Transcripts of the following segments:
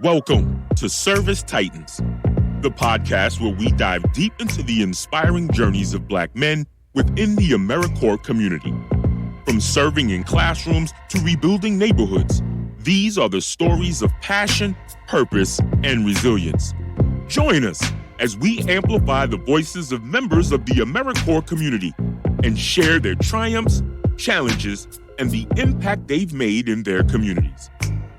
Welcome to Service Titans, the podcast where we dive deep into the inspiring journeys of Black men within the AmeriCorps community. From serving in classrooms to rebuilding neighborhoods, these are the stories of passion, purpose, and resilience. Join us as we amplify the voices of members of the AmeriCorps community and share their triumphs, challenges, and the impact they've made in their communities.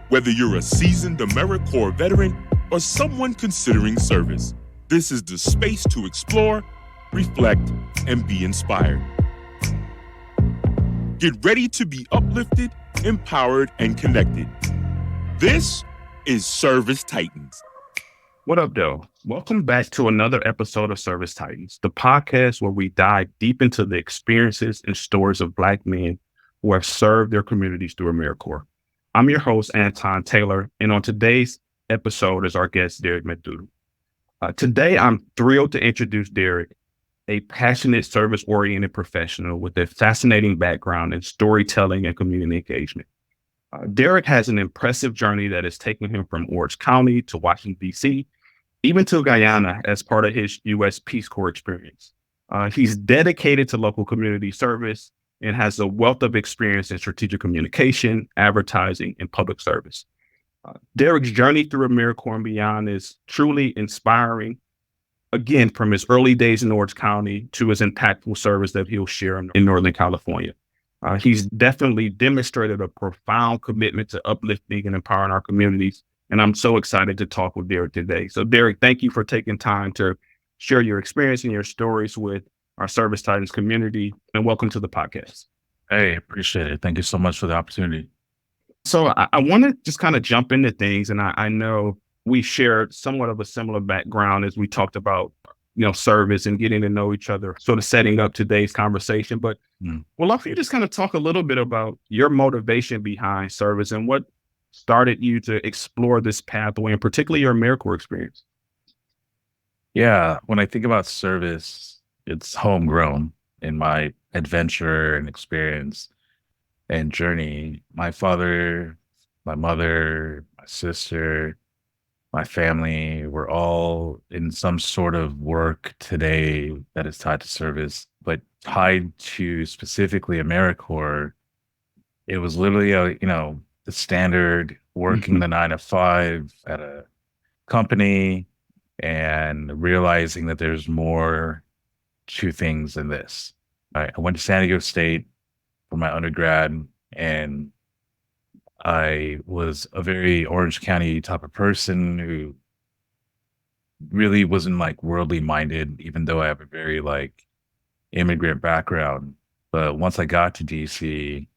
Whether you're a seasoned AmeriCorps veteran or someone considering service, this is the space to explore, reflect, and be inspired. Get ready to be uplifted, empowered, and connected. This is Service Titans. What up, though? Welcome back to another episode of Service Titans, the podcast where we dive deep into the experiences and stories of Black men who have served their communities through AmeriCorps. I'm your host, Anton Taylor, and on today's episode is our guest, Derek Methu. Today, I'm thrilled to introduce Derek, a passionate service-oriented professional with a fascinating background in storytelling and community engagement. Derek has an impressive journey that has taken him from Orange County to Washington, D.C., even to Guyana as part of his U.S. Peace Corps experience. He's dedicated to local community service and has a wealth of experience in strategic communication, advertising, and public service. Derek's journey through AmeriCorps and beyond is truly inspiring, again, from his early days in Orange County to his impactful service that he'll share in Northern California. He's definitely demonstrated a profound commitment to uplifting and empowering our communities, and I'm so excited to talk with Derek today. So, Derek, thank you for taking time to share your experience and your stories with our Service Titans community, and welcome to the podcast. Hey, appreciate it. Thank you so much for the opportunity. So I want to just kind of jump into things, and I know we shared somewhat of a similar background as we talked about, service and getting to know each other, sort of setting up today's conversation. But we'd love for you to just kind of talk a little bit about your motivation behind service and what started you to explore this pathway, and particularly your AmeriCorps experience. Yeah, when I think about service, it's homegrown in my adventure and experience and journey. My father, my mother, my sister, my family, we're all in some sort of work today that is tied to service, but tied to specifically AmeriCorps. It was literally the standard working the 9 to 5 at a company and realizing that there's more to things than this. I went to San Diego State for my undergrad, and I was a very Orange County type of person who really wasn't worldly minded, even though I have a very immigrant background. But once I got to DC,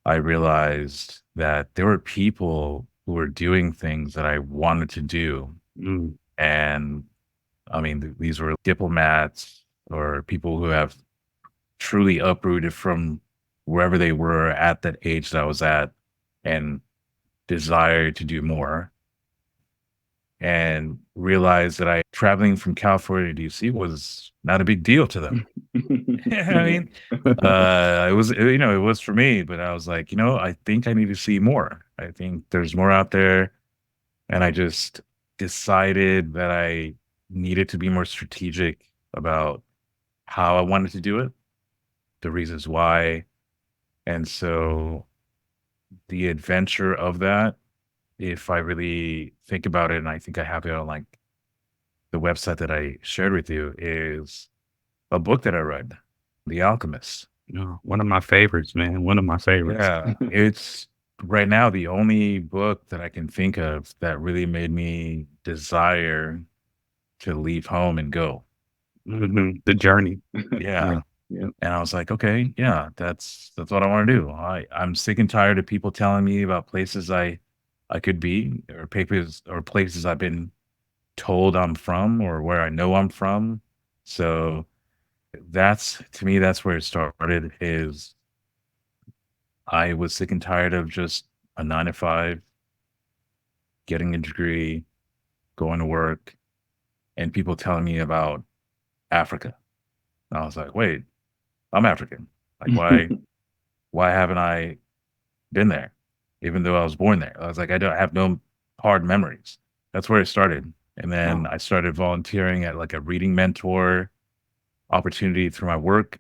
I realized that there were people who were doing things that I wanted to do. And I mean, these were diplomats or people who have truly uprooted from wherever they were at that age that I was at and desired to do more, and realized that traveling from California to DC was not a big deal to them. I mean, it was for me, but I was like, I think I need to see more. I think there's more out there. And I just decided that I needed to be more strategic about how I wanted to do it, the reasons why. And so the adventure of that, if I really think about it, and I think I have it on the website that I shared with you, is a book that I read, The Alchemist. One of my favorites, man. One of my favorites. Yeah, it's right now the only book that I can think of that really made me desire to leave home and go. The journey. Yeah. And I was like, okay, yeah, that's what I want to do. I'm sick and tired of people telling me about places I could be, or places I've been told I'm from, or where I know I'm from. So that's where it started. Is I was sick and tired of just a 9 to 5, getting a degree, going to work, and people telling me about Africa. And I was like, wait, I'm African. Why haven't I been there? Even though I was born there. I was like, I don't have no hard memories. That's where it started. And then I started volunteering at like a reading mentor opportunity through my work.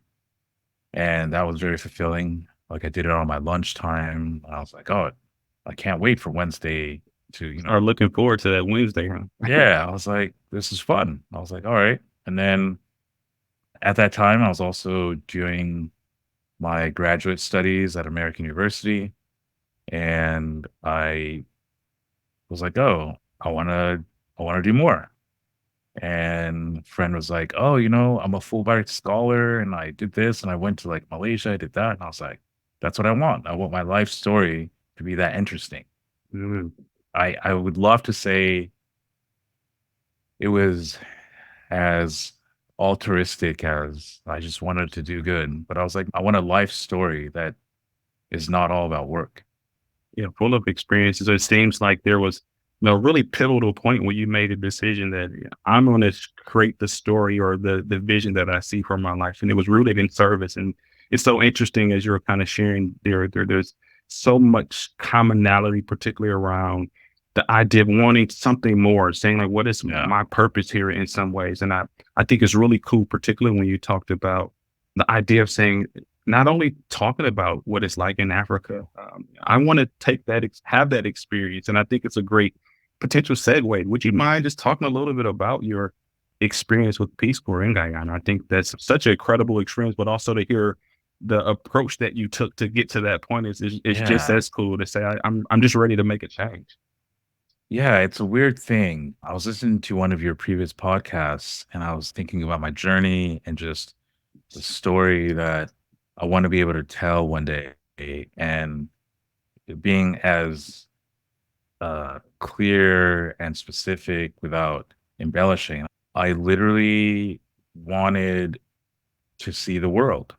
And that was very fulfilling. Like I did it on my lunchtime. I was like, oh, I can't wait for Wednesday to, Are looking forward to that Wednesday, huh? yeah, I was like, this is fun. I was like, all right. And then at that time, I was also doing my graduate studies at American University. And I was like, oh, I want to do more. And a friend was like, oh, I'm a Fulbright scholar and I did this and I went to like Malaysia, I did that. And I was like, that's what I want. I want my life story to be that interesting. Mm. I would love to say it was as altruistic as I just wanted to do good. But I was like, I want a life story that is not all about work. Yeah, full of experiences. It seems like there was a really pivotal point where you made a decision that I'm going to create the story or the vision that I see for my life, and it was rooted in service. And it's so interesting as you're kind of sharing there's so much commonality, particularly around the idea of wanting something more, saying like, what is my purpose here in some ways? And I think it's really cool, particularly when you talked about the idea of saying, not only talking about what it's like in Africa, I want to take that, have that experience. And I think it's a great potential segue. Would you mind just talking a little bit about your experience with Peace Corps in Guyana? I think that's such an incredible experience, but also to hear the approach that you took to get to that point is just as cool to say, I'm just ready to make a change. Yeah, it's a weird thing. I was listening to one of your previous podcasts and I was thinking about my journey and just the story that I want to be able to tell one day. And being as clear and specific without embellishing, I literally wanted to see the world.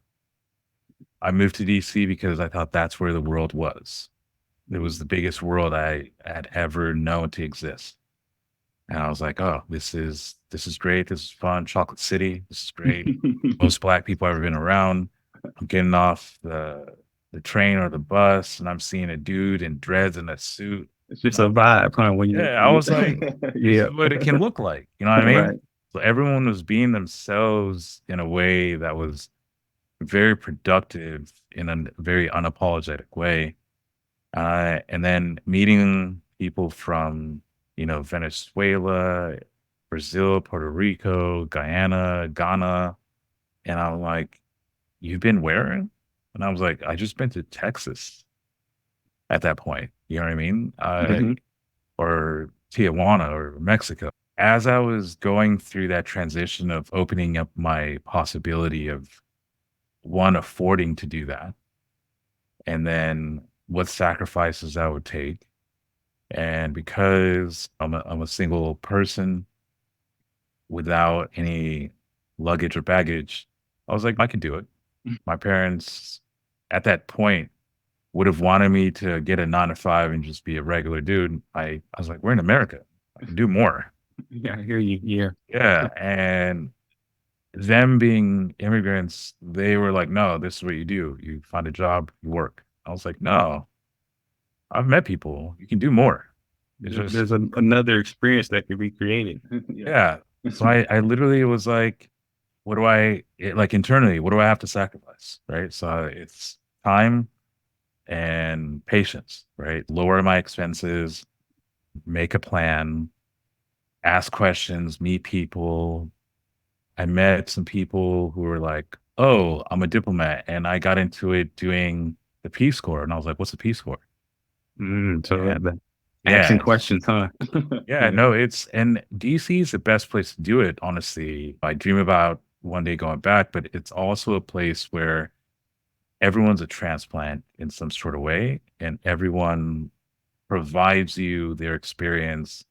I moved to DC because I thought that's where the world was. It was the biggest world I had ever known to exist. And I was like, oh, this is great. This is fun. Chocolate City. This is great. Most Black people I've ever been around. I'm getting off the train or the bus and I'm seeing a dude in dreads and a suit. It's just a vibe, huh? When you, Yeah, I was like, this is what it can look like. You know what I mean? Right. So everyone was being themselves in a way that was very productive in a very unapologetic way. And then meeting people from, Venezuela, Brazil, Puerto Rico, Guyana, Ghana. And I'm like, you've been where? And I was like, I just been to Texas at that point. You know what I mean? Mhm. Or Tijuana or Mexico. As I was going through that transition of opening up my possibility of one, affording to do that, and then what sacrifices I would take. And because I'm a single person without any luggage or baggage, I was like, I can do it. My parents at that point would have wanted me to get a 9 to 5 and just be a regular dude. I was like, we're in America. I can do more. Yeah, I hear you. Yeah. Yeah. And them being immigrants, they were like, no, this is what you do. You find a job, you work. I was like, no, I've met people. You can do more. It's just, There's another experience that can be created. yeah. So I literally was like, like internally, what do I have to sacrifice? Right. So it's time and patience, right? Lower my expenses, make a plan, ask questions, meet people. I met some people who were like, oh, I'm a diplomat. And I got into it doing the Peace Corps. And I was like, what's the Peace Corps? So And asking yeah, questions, huh? yeah, no, and DC is the best place to do it, honestly. I dream about one day going back, but it's also a place where everyone's a transplant in some sort of way, and everyone provides you their experience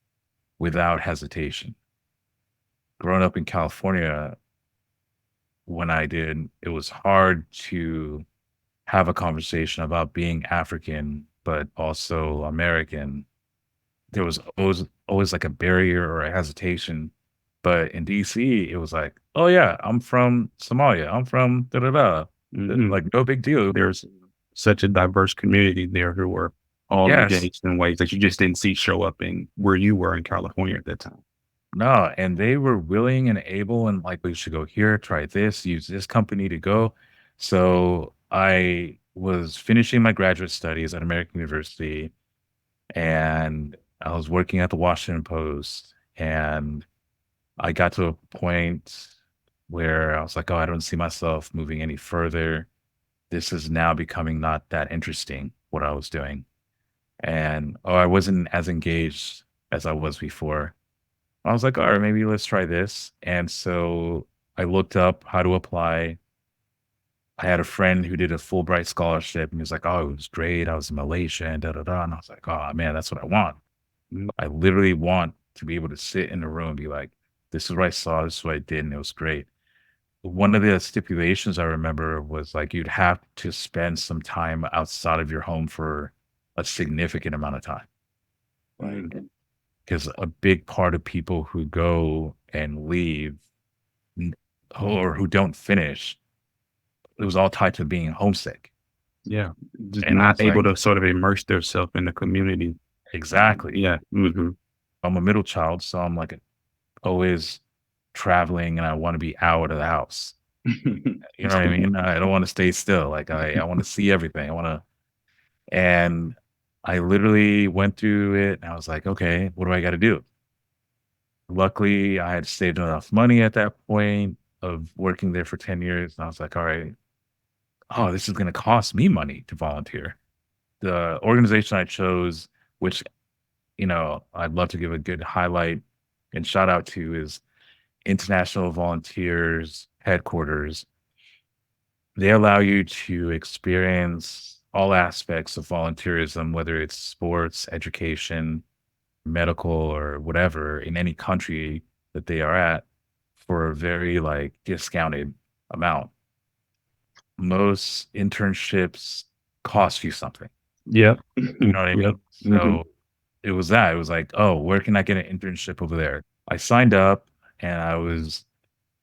without hesitation. Growing up in California, when I did, it was hard to have a conversation about being African, but also American. There was always like a barrier or a hesitation. But in DC, it was like, oh yeah, I'm from Somalia. I'm from da da da. Mhm. Like no big deal. There's such a diverse community there who are all Yes. engaged in ways that you just didn't see show up in where you were in California at that time. No, and they were willing and able and like, we should go here, try this, use this company to go. So I was finishing my graduate studies at American University and I was working at the Washington Post and I got to a point where I was like, oh, I don't see myself moving any further. This is now becoming not that interesting, what I was doing. And oh, I wasn't as engaged as I was before. I was like, all right, maybe let's try this. And so I looked up how to apply. I had a friend who did a Fulbright scholarship and he was like, oh, it was great. I was in Malaysia and da da da. And I was like, oh man, that's what I want. I literally want to be able to sit in a room and be like, this is what I saw, this is what I did, and it was great. One of the stipulations I remember was like you'd have to spend some time outside of your home for a significant amount of time. Right. Because a big part of people who go and leave or who don't finish, it was all tied to being homesick. Yeah. Just And I not was able like, to sort of immerse themselves in the community. exactly. Yeah. Hmm. I'm a middle child, so I'm like always traveling and I want to be out of the house. You know what I mean? I don't want to stay still. Like I want to see everything. And I literally went through it and I was like, okay, what do I got to do? Luckily, I had saved enough money at that point of working there for 10 years. And I was like, all right, oh, this is going to cost me money to volunteer. The organization I chose, which, I'd love to give a good highlight and shout out to, is International Volunteers Headquarters. They allow you to experience all aspects of volunteerism, whether it's sports, education, medical, or whatever, in any country that they are at for a very like discounted amount. Most internships cost you something. Yep. You know what I Yep. mean? Hmm. So it was that. It was like, oh, where can I get an internship over there? I signed up and I was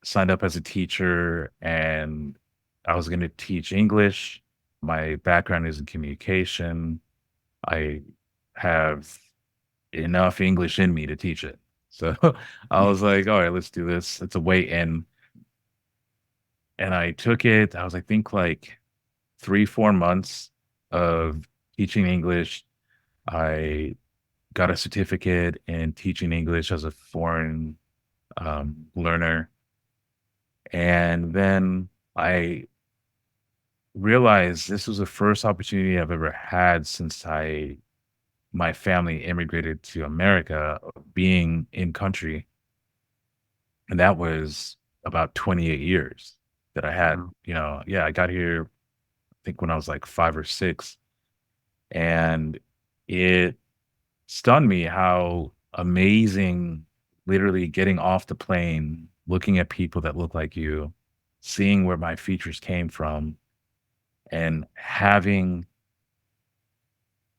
signed up as a teacher and I was going to teach English. My background is in communication. I have enough English in me to teach it. So I was like, all right, let's do this. It's a way in. And I took it. I was, I think, like 3, 4 months of teaching English. I got a certificate in teaching English as a foreign learner. And then I realized this was the first opportunity I've ever had since my family immigrated to America, being in country. And that was about 28 years that I had, Wow. I got here, I think when I was like 5 or 6. And it stunned me how amazing literally getting off the plane, looking at people that look like you, seeing where my features came from, and having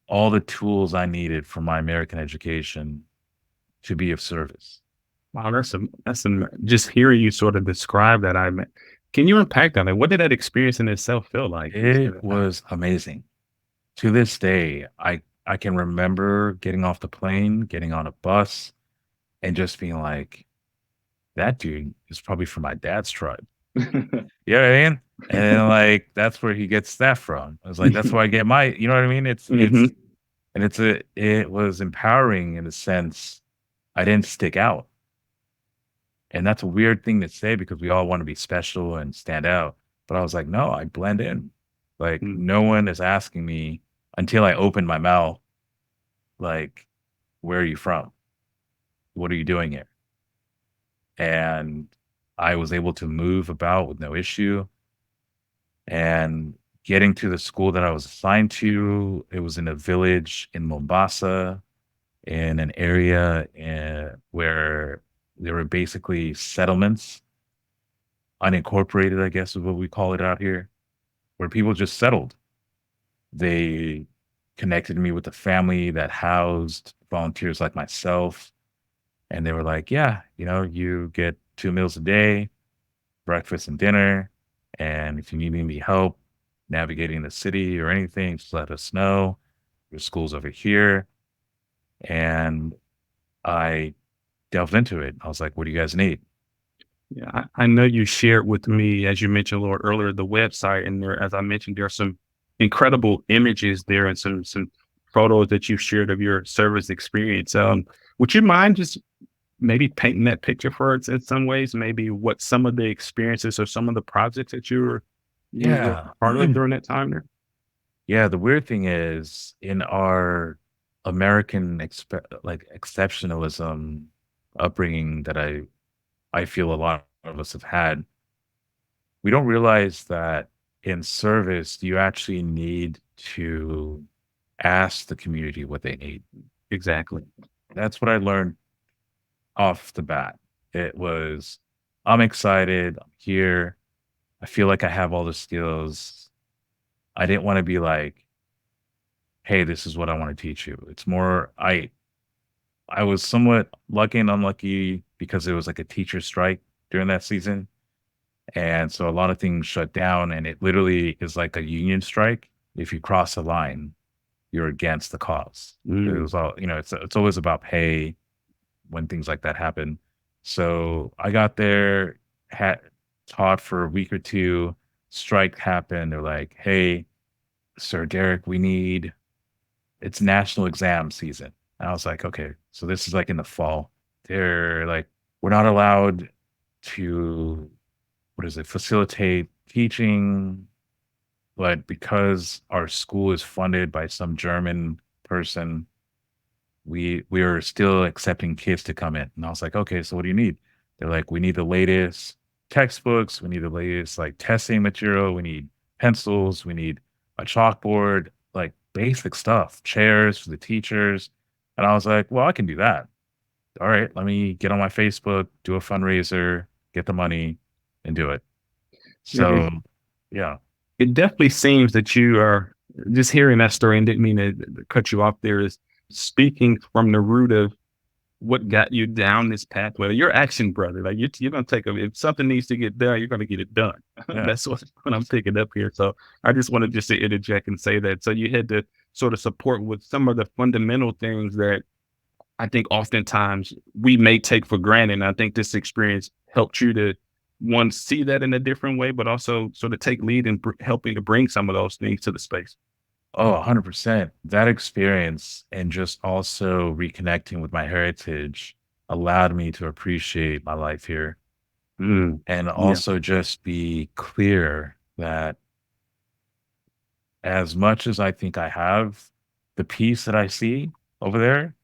all the tools I needed for my American education to be of service. Wow, just hearing you sort of describe that. Can you unpack that? Like, what did that experience in itself feel like? It was amazing. To this day, I can remember getting off the plane, getting on a bus, and just being like, that dude is probably from my dad's tribe. You know what I mean? And then, like, that's where he gets that from. I was like, that's where I get my, you know what I mean? Mhm. It was empowering in a sense. I didn't stick out. And that's a weird thing to say because we all want to be special and stand out. But I was like, no, I blend in. Like, Mm. no one is asking me until I open my mouth, like, where are you from? What are you doing here? And I was able to move about with no issue. And getting to the school that I was assigned to, it was in a village in Mombasa, in an area where there were basically settlements, unincorporated, I guess is what we call it out here, where people just settled. They connected me with a family that housed volunteers like myself. And they were like, yeah, you get 2 meals a day, breakfast and dinner. And if you need any help navigating the city or anything, just let us know. There's schools over here. And I delved into it. I was like, what do you guys need? Yeah, I know you shared with me, as you mentioned a little earlier, the website, and there, as I mentioned, there are some incredible images there and some photos that you shared of your service experience. Would you mind just maybe painting that picture for us in some ways? Maybe what some of the experiences or some of the projects that you were Yeah. part of during that time there? Yeah. The weird thing is in our American exceptionalism upbringing that I feel a lot of us have had, we don't realize that in service, you actually need to ask the community what they need. Exactly. That's what I learned off the bat. It was, I'm excited, I'm here. I feel like I have all the skills. I didn't want to be like, hey, this is what I want to teach you. It's more, I was somewhat lucky and unlucky because it was like a teacher strike during that season. And so a lot of things shut down, and it literally is like a union strike. If you cross the line, you're against the cause. It Mm. was all, it's always about pay when things like that happen. So I got there, had taught for a week or two, strike happened. They're like, hey, Sir Derek, it's national exam season. And I was like, okay, so this is like in the fall. They're like, we're not allowed to, facilitate teaching, but because our school is funded by some German person, we are still accepting kids to come in. And I was like, okay, so what do you need? They're like, we need the latest textbooks, we need the latest like testing material, we need pencils, we need a chalkboard, like basic stuff, chairs for the teachers. And I was like, well, I can do that. All right, let me get on my Facebook, do a fundraiser, get the money, and do it. Yeah, So yeah. it definitely seems that you are just hearing that story and didn't mean to cut you off there is speaking from the root of what got you down this pathway. You're action brother. Like you're gonna take if something needs to get done, you're gonna get it done. Yeah. That's what I'm picking up here. So I just wanted just to interject and say that. So you had to sort of support with some of the fundamental things that I think oftentimes we may take for granted. And I think this experience helped you to one see that in a different way, but also sort of take lead in helping to bring some of those things to the space. Oh, 100%. That experience and just also reconnecting with my heritage allowed me to appreciate my life here Mm, and yeah. also just be clear that as much as I think I have the peace that I see over there,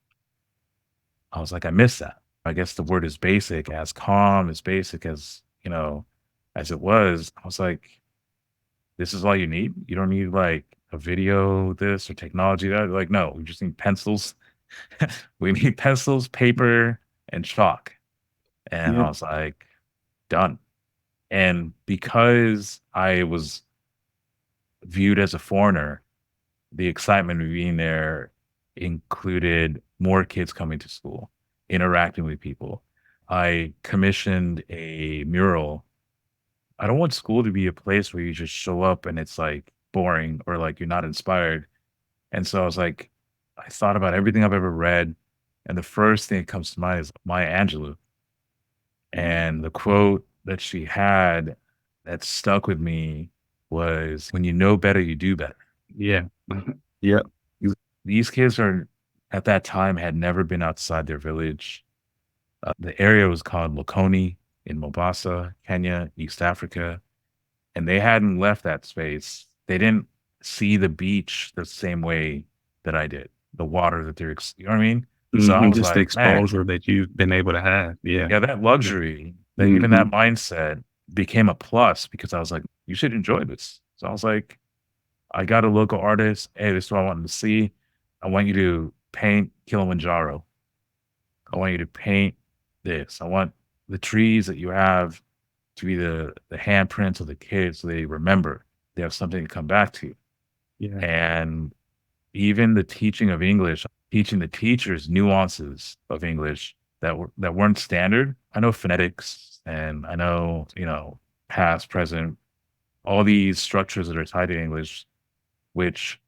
I was like, I miss that. I guess the word is basic, as calm, as basic as, as it was. I was like, this is all you need. You don't need like a video, this or technology that. Like, no, we just need pencils. We need pencils, paper, and chalk. And Yeah. I was like, done. And because I was viewed as a foreigner, the excitement of being there included more kids coming to school, interacting with people. I commissioned a mural. I don't want school to be a place where you just show up and it's like boring or like you're not inspired. And so I was like, I thought about everything I've ever read. And the first thing that comes to mind is Maya Angelou. And the quote that she had that stuck with me was, when you know better, you do better. Yeah. Yeah. These kids are at that time had never been outside their village. The area was called Lokoni in Mombasa, Kenya, East Africa, and they hadn't left that space. They didn't see the beach the same way that I did. The water that you know what I mean? So I was Just the like, man, exposure that you've been able to have. Yeah. yeah, that luxury, that even Hmm. that mindset became a plus because I was like, you should enjoy this. So I was like, I got a local artist. Hey, this is what I wanted to see. I want you to paint Kilimanjaro. I want you to paint this. I want the trees that you have to be the handprints of the kids so they remember. They have something to come back to. Yeah. And even the teaching of English, teaching the teachers nuances of English that weren't standard. I know phonetics and I know, past, present, all these structures that are tied to English, which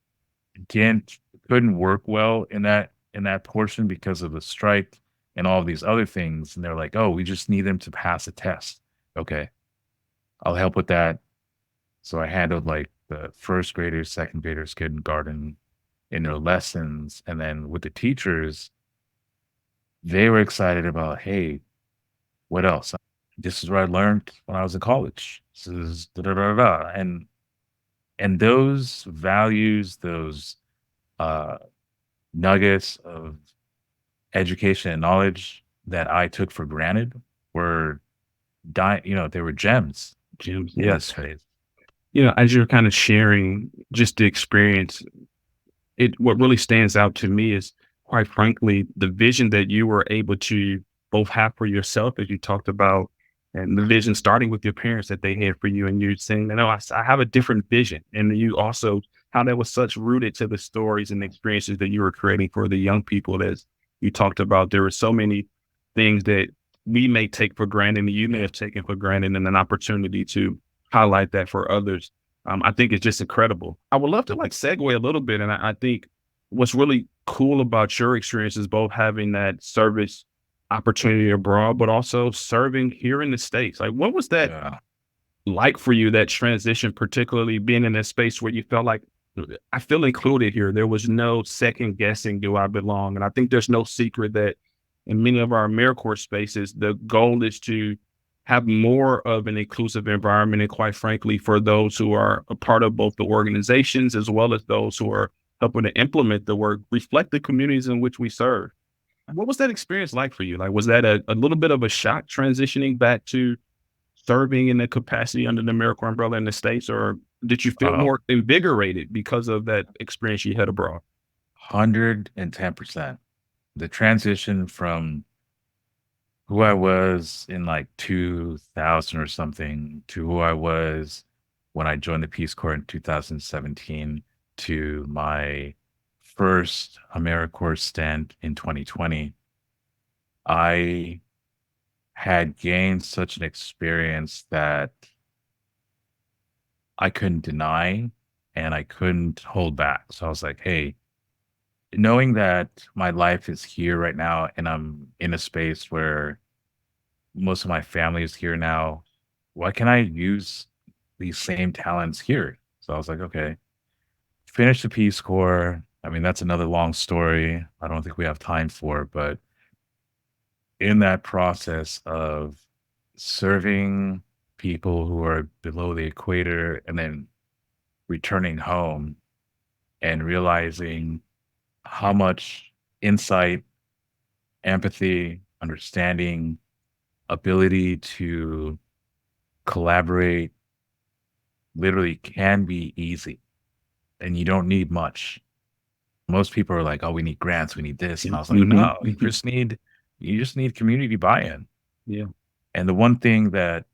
didn't couldn't work well in that portion because of the strike and all of these other things. And they're like, oh, we just need them to pass a test. Okay, I'll help with that. So I handled like the first graders, second graders, kindergarten in their lessons. And then with the teachers, they were excited about, hey, what else? This is what I learned when I was in college. This is da da da da. And those values, those uh nuggets of education and knowledge that I took for granted were they were gems Jim, in yeah. this phase. As you're kind of sharing just the experience, what really stands out to me is, quite frankly, the vision that you were able to both have for yourself, as you talked about, and the vision starting with your parents that they had for you, and you saying, "No, I have a different vision," and you also how that was such rooted to the stories and experiences that you were creating for the young people. As you talked about, there were so many things that we may take for granted, and you may have taken for granted, and an opportunity to highlight that for others. I think it's just incredible. I would love to segue a little bit. And I think what's really cool about your experience is both having that service opportunity abroad, but also serving here in the States. Like, what was that Yeah. like for you, that transition, particularly being in a space where you felt like, I feel included here. There was no second guessing, do I belong? And I think there's no secret that in many of our AmeriCorps spaces, the goal is to have more of an inclusive environment. And quite frankly, for those who are a part of both the organizations as well as those who are helping to implement the work, reflect the communities in which we serve. What was that experience like for you? Like, was that a little bit of a shock transitioning back to serving in the capacity under the AmeriCorps umbrella in the States, or did you feel uh more invigorated because of that experience you had abroad? 110%. The transition from who I was in like 2000 or something to who I was when I joined the Peace Corps in 2017 to my first AmeriCorps stint in 2020, I had gained such an experience that I couldn't deny and I couldn't hold back. So I was like, hey, knowing that my life is here right now and I'm in a space where most of my family is here now, why can I use these same talents here? So I was like, okay, finish the Peace Corps. I mean, that's another long story. I don't think we have time for, but in that process of serving people who are below the equator and then returning home and realizing how much insight, empathy, understanding, ability to collaborate literally can be easy and you don't need much. Most people are like, oh, we need grants, we need this. And I was like, Mhm, no, mhm. you just need community buy-in. Yeah. And the one thing that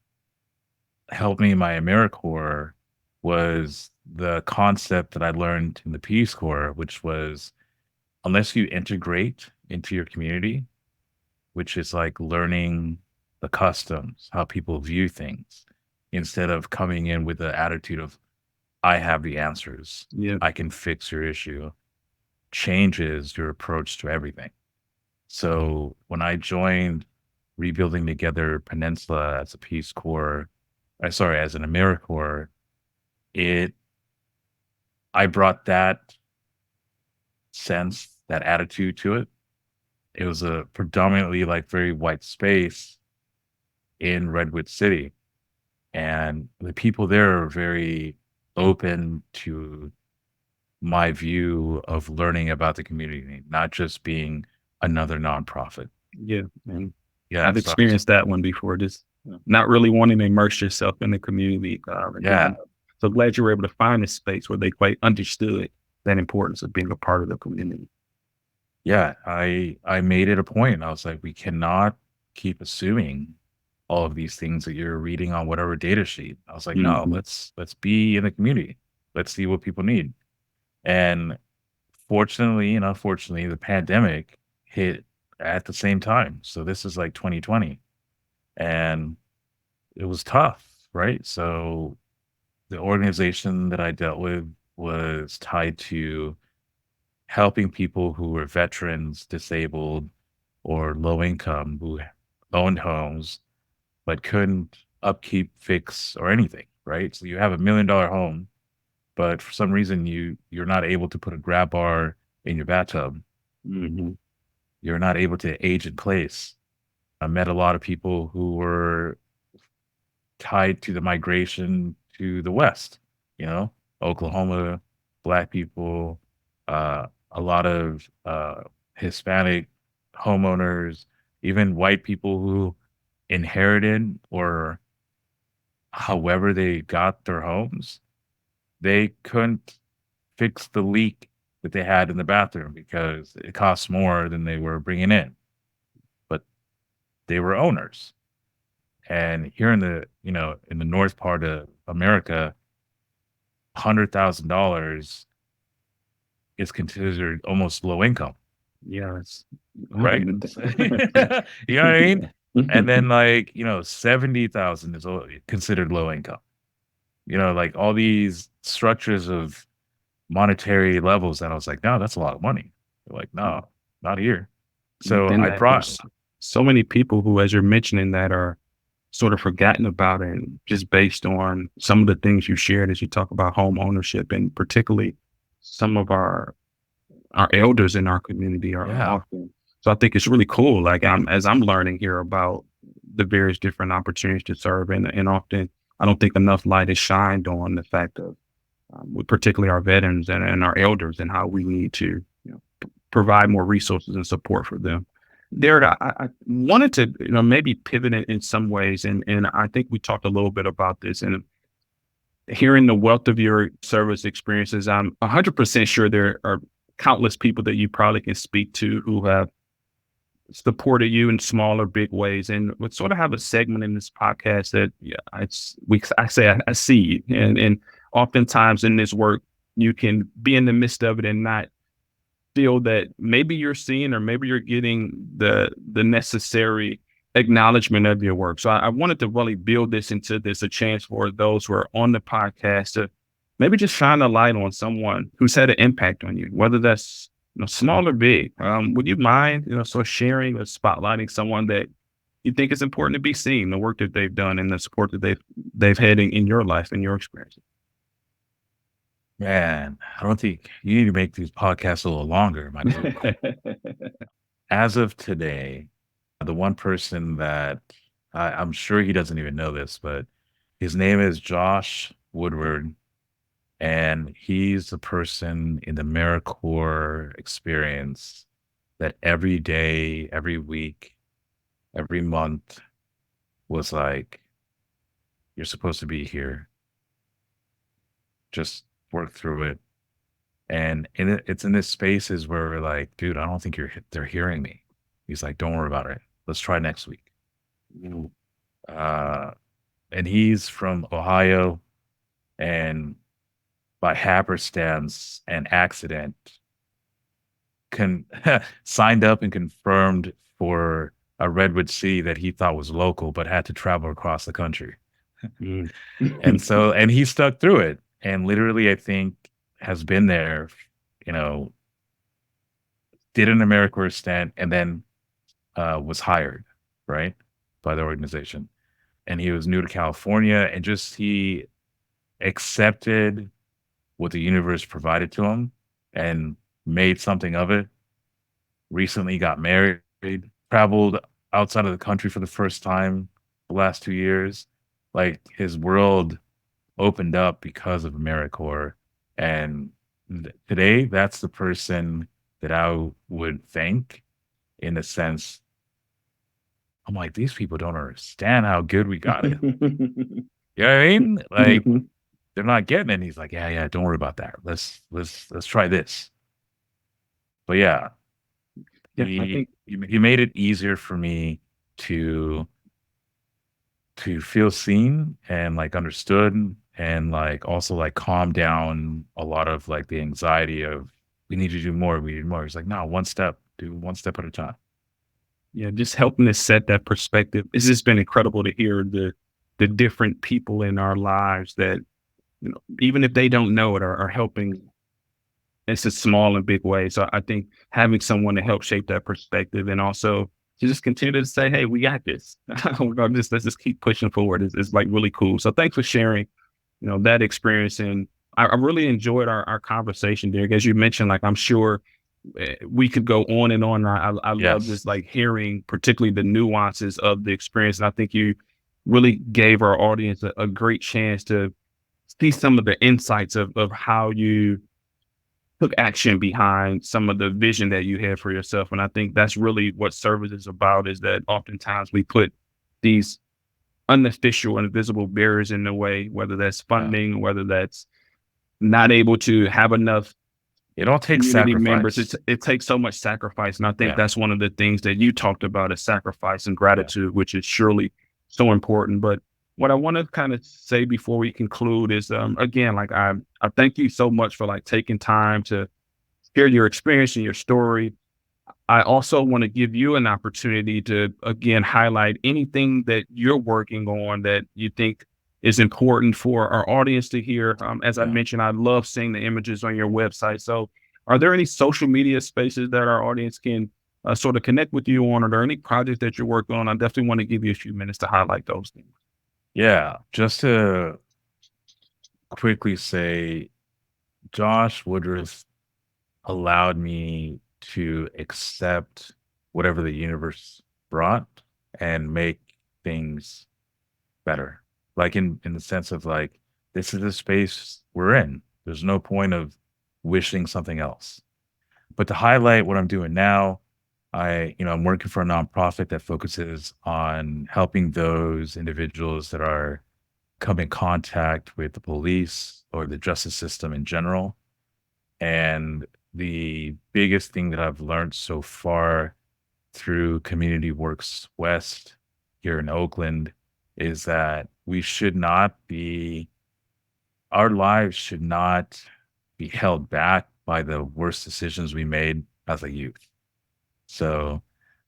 helped me in my AmeriCorps was the concept that I learned in the Peace Corps, which was unless you integrate into your community, which is like learning the customs, how people view things, instead of coming in with the attitude of, I have the answers, Yeah. I can fix your issue, changes your approach to everything. So when I joined Rebuilding Together Peninsula as a Peace Corps, as an AmeriCorps, it I brought that sense, that attitude to it. It was a predominantly like very white space in Redwood City. And the people there are very open to my view of learning about the community, not just being another nonprofit. Yeah. And Yeah. I've experienced that one before, just not really wanting to immerse yourself in the community. Yeah. So glad you were able to find a space where they quite understood that importance of being a part of the community. Yeah. I made it a point. I was like, we cannot keep assuming all of these things that you're reading on whatever data sheet. I was like, no, Mhm. let's be in the community. Let's see what people need. And fortunately and unfortunately, the pandemic hit at the same time. So this is like 2020 and it was tough, right? So the organization that I dealt with was tied to helping people who were veterans, disabled, or low income who owned homes but couldn't upkeep, fix, or anything, right? So you have $1 million home, but for some reason you're not able to put a grab bar in your bathtub. Mhm. You're not able to age in place. I met a lot of people who were tied to the migration to the West, you know, Oklahoma, Black people, a lot of Hispanic homeowners, even white people who inherited or however they got their homes, they couldn't fix the leak that they had in the bathroom because it costs more than they were bringing in. But they were owners. And here in the north part of America, $100,000 is considered almost low income, Yeah, it's right? You know what I mean? And then 70,000 is considered low income. Like all these structures of monetary levels that I was like, no, that's a lot of money. They're like, no, not here. So Within I that, brought, there's so many people who, as you're mentioning, that are sort of forgotten about it, just based on some of the things you shared as you talk about home ownership, and particularly some of our elders in our community are yeah, often. So I think it's really cool. Like as I'm learning here about the various different opportunities to serve, and often I don't think enough light is shined on the fact of with particularly our veterans and our elders, and how we need to provide more resources and support for them. Derek, I wanted to maybe pivot in some ways, and I think we talked a little bit about this, and hearing the wealth of your service experiences, I'm 100% sure there are countless people that you probably can speak to who have supported you in small or big ways, and would sort of have a segment in this podcast that I see, and oftentimes in this work you can be in the midst of it and not feel that maybe you're seeing or maybe you're getting the necessary acknowledgement of your work. So I wanted to really build this into this a chance for those who are on the podcast to maybe just shine a light on someone who's had an impact on you, whether that's small or big. Would you mind sort of sharing or spotlighting someone that you think is important to be seen, the work that they've done and the support that they've had in your life and your experience? man, I don't think you need to make these podcasts a little longer. As of today, the one person that I'm sure he doesn't even know this, but his name is Josh Woodward. And he's the person in the AmeriCorps experience that every day, every week, every month was like, you're supposed to be here. Just work through it. And it's in this spaces where we're like, dude, I don't think they're hearing me. He's like, don't worry about it. Let's try next week. Uh, and he's from Ohio, and by happenstance and accident, signed up and confirmed for a Redwood City that he thought was local, but had to travel across the country. Mm. And he stuck through it, and literally, I think, has been there, you know, did an AmeriCorps stint, and then was hired, right, by the organization. And he was new to California, and just he accepted what the universe provided to him and made something of it. Recently got married, traveled outside of the country for the first time the last 2 years. Like his world opened up because of AmeriCorps. And today, that's the person that I would thank, in the sense, I'm like, these people don't understand how good we got it. You know what I mean? Like, they're not getting it. And he's like, yeah, don't worry about that. Let's try this. But yeah, Yeah, I think he made it easier for me to feel seen and like understood, and like also like calm down a lot of like the anxiety of, we need to do more, we need more. He's like, no, do one step at a time. yeah, just helping to set that perspective. It's just been incredible to hear the different people in our lives that even if they don't know it, are helping it's a small and big way. So I think having someone to help shape that perspective, and also to just continue to say, hey, we got this. Let's just keep pushing forward is like really cool. So thanks for sharing, that experience. And I really enjoyed our conversation, Derek. As you mentioned, like, I'm sure we could go on and on. I love just like hearing particularly the nuances of the experience. And I think you really gave our audience a great chance to see some of the insights of how you took action behind some of the vision that you had for yourself. And I think that's really what service is about, is that oftentimes we put these unofficial and invisible barriers in the way, whether that's funding, whether that's not able to have enough It all takes community sacrifice. members. It takes so much sacrifice. And I think that's one of the things that you talked about, is sacrifice and gratitude, which is surely so important. But what I want to kind of say before we conclude is, again, like, I thank you so much for like taking time to share your experience and your story. I also want to give you an opportunity to, again, highlight anything that you're working on that you think is important for our audience to hear. As I mentioned, I love seeing the images on your website. So are there any social media spaces that our audience can sort of connect with you on? Are there any projects that you're working on? I definitely want to give you a few minutes to highlight those things. Yeah, just to quickly say, Josh Woodruff allowed me to accept whatever the universe brought and make things better. Like in the sense of like, this is the space we're in. There's no point of wishing something else. But to highlight what I'm doing now, I'm working for a nonprofit that focuses on helping those individuals that are come in contact with the police or the justice system in general. And the biggest thing that I've learned so far through Community Works West here in Oakland is that our lives should not be held back by the worst decisions we made as a youth. So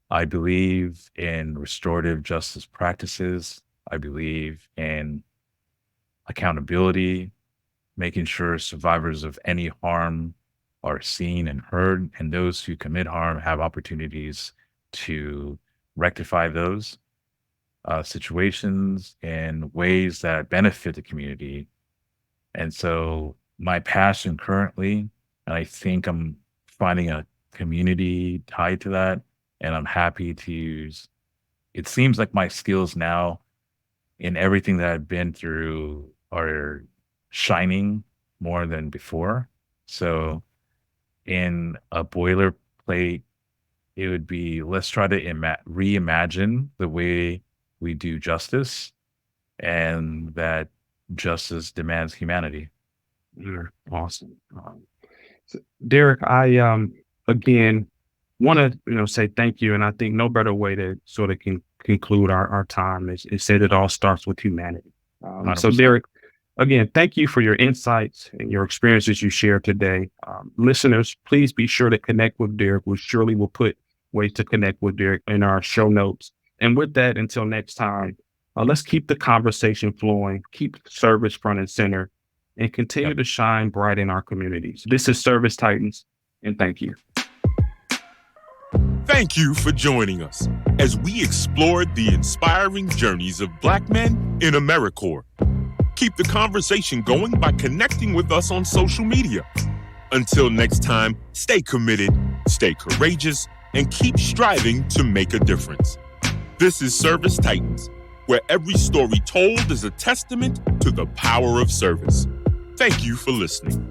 I believe in restorative justice practices. I believe in accountability, making sure survivors of any harm are seen and heard, and those who commit harm have opportunities to rectify those situations in ways that benefit the community. And so my passion currently, and I think I'm finding a community tied to that, and I'm happy to use, it seems like my skills now in everything that I've been through are shining more than before. So in a boilerplate, it would be, let's try to reimagine the way we do justice, and that justice demands humanity. Awesome. So Derek, I again want to say thank you, and I think no better way to sort of conclude our time is said it all starts with humanity. So Derek, again, thank you for your insights and your experiences you shared today. Listeners, please be sure to connect with Derek. We surely will put ways to connect with Derek in our show notes. And with that, until next time, let's keep the conversation flowing, keep service front and center, and continue to shine bright in our communities. This is Service Titans, and thank you. Thank you for joining us as we explored the inspiring journeys of Black men in AmeriCorps. Keep the conversation going by connecting with us on social media. Until next time, stay committed, stay courageous, and keep striving to make a difference. This is Service Titans, where every story told is a testament to the power of service. Thank you for listening.